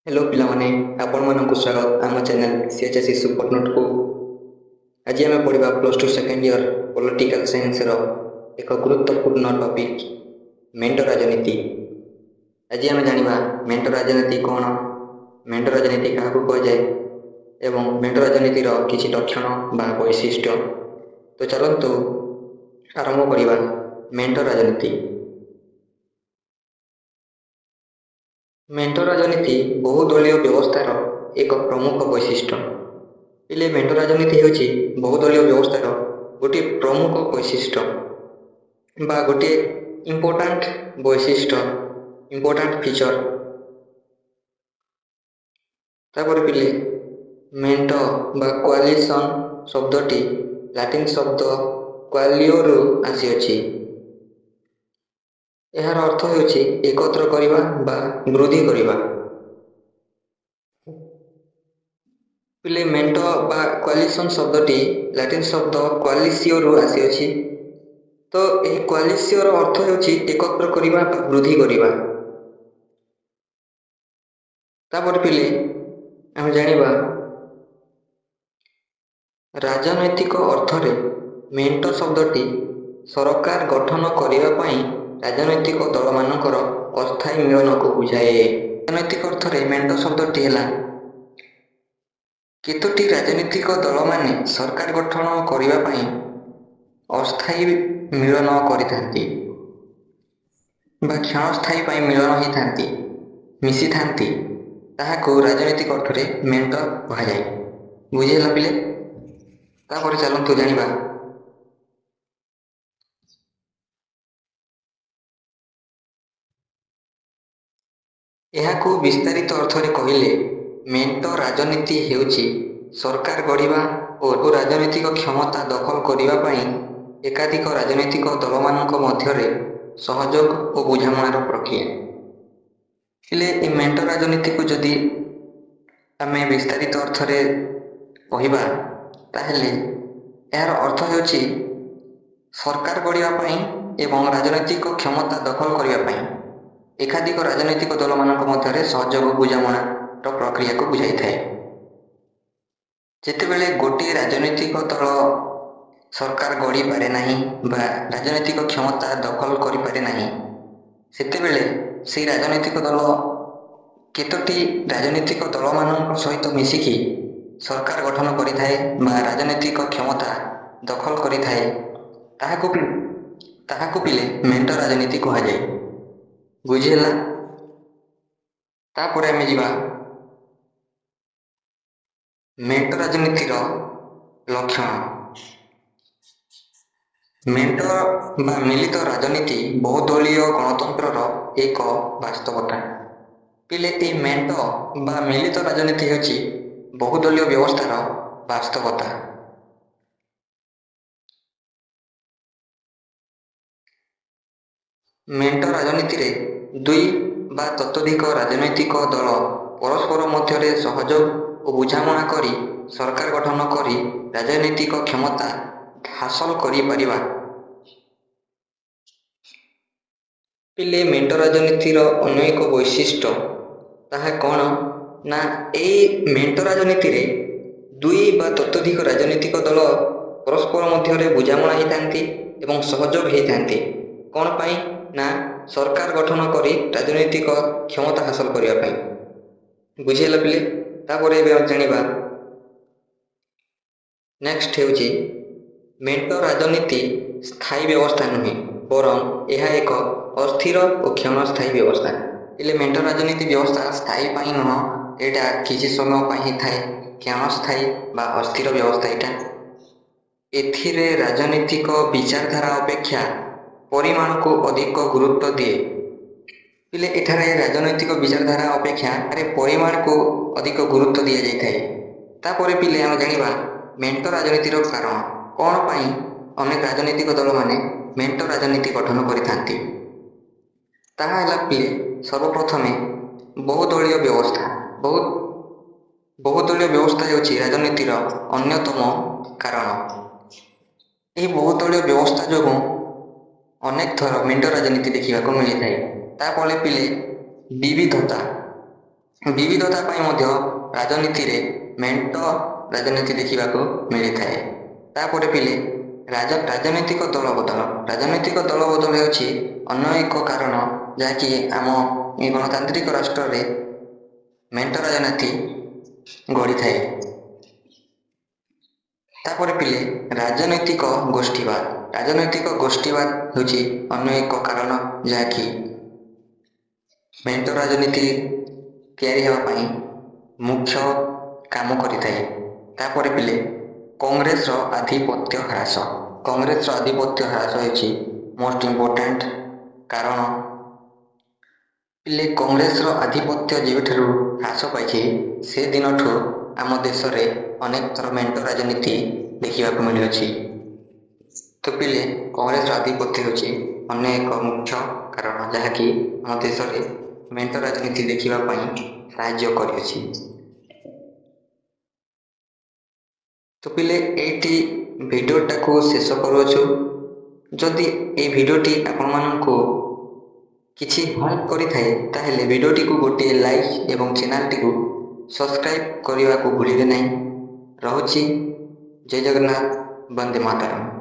Hello पिलामाने आपण मानकु स्वागत आम चैनल सीएचएससी सुपर नोट को। आज आम पढ़ा plus two second year political science एक गुरुत्वपूर्ण टॉपिक मेंटो राजनीति। आज आम जानिबा मेंटो राजनीति कौन, मेंटो राजनीति क्या कहुए एवं मेंटो राजनीतिर किछि लक्षण बा वैशिष्ट्य। तो चलतु आरंभ करिबा मेंटो राजनीति। मेंटो राजनीति बहुदलीय व्यवस्थार एक प्रमुख वैशिष्ट्य। इले मेंटो राजनीति होछि बहुदलीय व्यवस्थार गोटे प्रमुख वैशिष्ट्य बा गोटे इम्पोर्टाट वैशिष्ट्य, इम्पोर्टाट फीचर। तापर पिले मेंटो बा कोआलिशन शब्दटी लैटिन शब्द क्वालिओरु आसीअछि। एहार अर्थ होछि एकत्र करिबा बा वृद्धि करिबा। पिले मेंटो बा कोआलिशन शब्दटी लैटिन शब्द क्वालिसिओरु आसीअछि। तो यह क्वालिसिओर अर्थ होछि एकत्र करिबा बा वृद्धि करिबा। तापर पिले हम जानिबा राजनैतिक अर्थरे मेंटो शब्दटी सरकार गठन करिबा पई राजनैतिक दल मानकर अस्थायी मिलन को बुझाए। राजनैतिक अर्थरे मेंटो शब्दटी हैला केतोटी राजनीतिक दल माने सरकार गठन करिबा पई अस्थायी मिलन करिथांती बा क्षणस्थायी पई मिलन होई थांती, मिसी थांती, ताहाको राजनीतिक अर्थरे मेंटो कहाଯାଏ। बुझेला पिले। तापर चलंतु जानिबा एहाको विस्तारित अर्थरे कहिले मेंटो राजनीति हेउछि सरकार गढ़िबा और राजनीतिक क्षमता दखल करिबा पई एकाधिक राजनीतिक दल मानक मध्यरे सहयोग और बुझामणार प्रक्रिया। हेले ए मेंटो राजनीति को जदि आमे विस्तारित अर्थरे कहिबा ताहेले यार अर्थ हेउछि सरकार गढ़िबा पई एवं राजनीतिक क्षमता दखल करिबा पई एकाधिक राजनीतिक दल मानक मध्यरे सहयोग बुझामणार प्रक्रिया को बुझाई थाए। जेतेबेले गोटे राजनीतिक दल सरकार गढ़ी पारे नहीं बा राजनीतिक क्षमता दखल करि पारे नहीं, सेतेबेले से राजनीतिक दल केतोटी राजनीतिक दल मानक सहित मिसिकी सरकार गठन करि थाए बा राजनीतिक क्षमता दखल करि थाए, ताहाको पिले मेंटो राजनीति कहाଯାଏ। बुझिला। तापर आमे जिबा मेंटो राजनीतिर लक्षण। मेंटो बा मिलित राजनीति बहुदलीय गणतंत्रर एक वास्तवता। पिले ए मेंटो बा मिलित राजनीति होछि बहुदलीय व्यवस्थार वास्तवता। मेंटो राजनीति रे दुई बा ततोधिक राजनैतिक दल परस्पर मध्यरे सहयोग और बुझामणा करी सरकार गठन करी राजनैतिक क्षमता हासिल करि परिबा। पिले मेंटो राजनीतिर अन्य एक वैशिष्ट्य ताहा कौन ना ए मेंटो राजनीति रे दुई बा ततोधिक राजनीतिक दल परस्पर मध्यरे बुझामणा होइथांती एवं सहयोग होइथांती। कौन पाई ना सरकार गठन करी राजनैतिक क्षमता हासिल करिया पाई। बुझेला पिले। तापरे एबे जानिबा नेक्स्ट हेउची मेंटो राजनीति स्थायी व्यवस्था नुहे बरं यह एक अस्थिर और क्षणस्थायी व्यवस्था। इले मेंटो राजनीति व्यवस्था स्थायी पाई नुह, एटा किछि समय पाई ही थाए, क्षणस्थायी बा अस्थिर व्यवस्था एटा। एथिरे राजनीतिक विचारधारा अपेक्षा परिमाण को अधिक गुरुत्व दिए। पिले एठारे राजनैतिक विचारधारा अपेक्षा परिमाण को अधिक गुरुत्व दिया जाय थाए। तापरे पिले हम जानिबा मेंटो राजनीतिर कारण कौन पाई अनेक राजनीतिक दल माने मेंटो राजनीति गठन करिथांती। ताहा हैला पिले सर्वप्रथमे बहुदलीय व्यवस्था। बहुदलीय व्यवस्था हेउछि राजनीतिर अन्यतम कारण। एही बहुदलीय व्यवस्था जोगु अनेक थर मेंटो राजनीति देखा मिली थाए। तापले पिले विविधता ବିବିଧତା ପାଇଁ ମଧ୍ୟ ରାଜନୀତିରେ ମେଣ୍ଟ ରାଜନୀତି ଦେଖିବାକୁ ମିଳିଥାଏ। ତାପରେ ପିଲେ ରାଜନୈତିକ ଦଳ ବଦଳ। ରାଜନୈତିକ ଦଳ ବଦଳ ହେଉଛି ଅନ୍ୟ ଏକ କାରଣ ଯାହାକି ଆମ ଏ ଗଣତାନ୍ତ୍ରିକ ରାଷ୍ଟ୍ରରେ ମେଣ୍ଟ ରାଜନୀତି ଗଢ଼ିଥାଏ। ତାପରେ ପିଲେ ରାଜନୈତିକ ଗୋଷ୍ଠୀବାଦ। ରାଜନୈତିକ ଗୋଷ୍ଠୀବାଦ ହେଉଛି ଅନ୍ୟ ଏକ କାରଣ ଯାହାକି ମେଣ୍ଟ ରାଜନୀତି ତିଆରି ହେବା ପାଇଁ ମୁଖ୍ୟ କାମ କରିଥାଏ। ତାପରେ ପିଲେ କଂଗ୍ରେସର ଆଧିପତ୍ୟ ହ୍ରାସ। କଂଗ୍ରେସର ଆଧିପତ୍ୟ ହ୍ରାସ ହେଉଛି ମୋଷ୍ଟ ଇମ୍ପୋର୍ଟାଣ୍ଟ କାରଣ। ପିଲେ କଂଗ୍ରେସର ଆଧିପତ୍ୟ ଯେବେଠାରୁ ହ୍ରାସ ପାଇଛି ସେଦିନଠୁ ଆମ ଦେଶରେ ଅନେକ ଥର ମେଣ୍ଟ ରାଜନୀତି ଦେଖିବାକୁ ମିଳିଅଛି। ତ ପିଲେ କଂଗ୍ରେସର ଆଧିପତ୍ୟ ହେଉଛି ଅନ୍ୟ ଏକ ମୁଖ୍ୟ କାରଣ ଯାହାକି ଆମ ଦେଶରେ ମେଣ୍ଟ ରାଜନୀତି ଦେଖିବା ପାଇଁ ସାହାଯ୍ୟ କରିଅଛି। ତ ପିଲେ ଏଇଠି ଭିଡ଼ିଓଟାକୁ ଶେଷ କରୁଅଛୁ। ଯଦି এই ଭିଡ଼ିଓଟି ଆପଣମାନଙ୍କୁ କିଛି ହେଲ୍ପ କରିଥାଏ ତାହେଲେ ଭିଡ଼ିଓଟିକୁ ଗୋଟିଏ ଲାଇକ୍ ଏବଂ ଚ୍ୟାନେଲଟିକୁ ସବସ୍କ୍ରାଇବ୍ କରିବାକୁ ଭୁଲିବେ ନାହିଁ। ରହୁଛି। ଜୟ ଜଗନ୍ନାଥ, ବନ୍ଦେ ମାତରମ୍।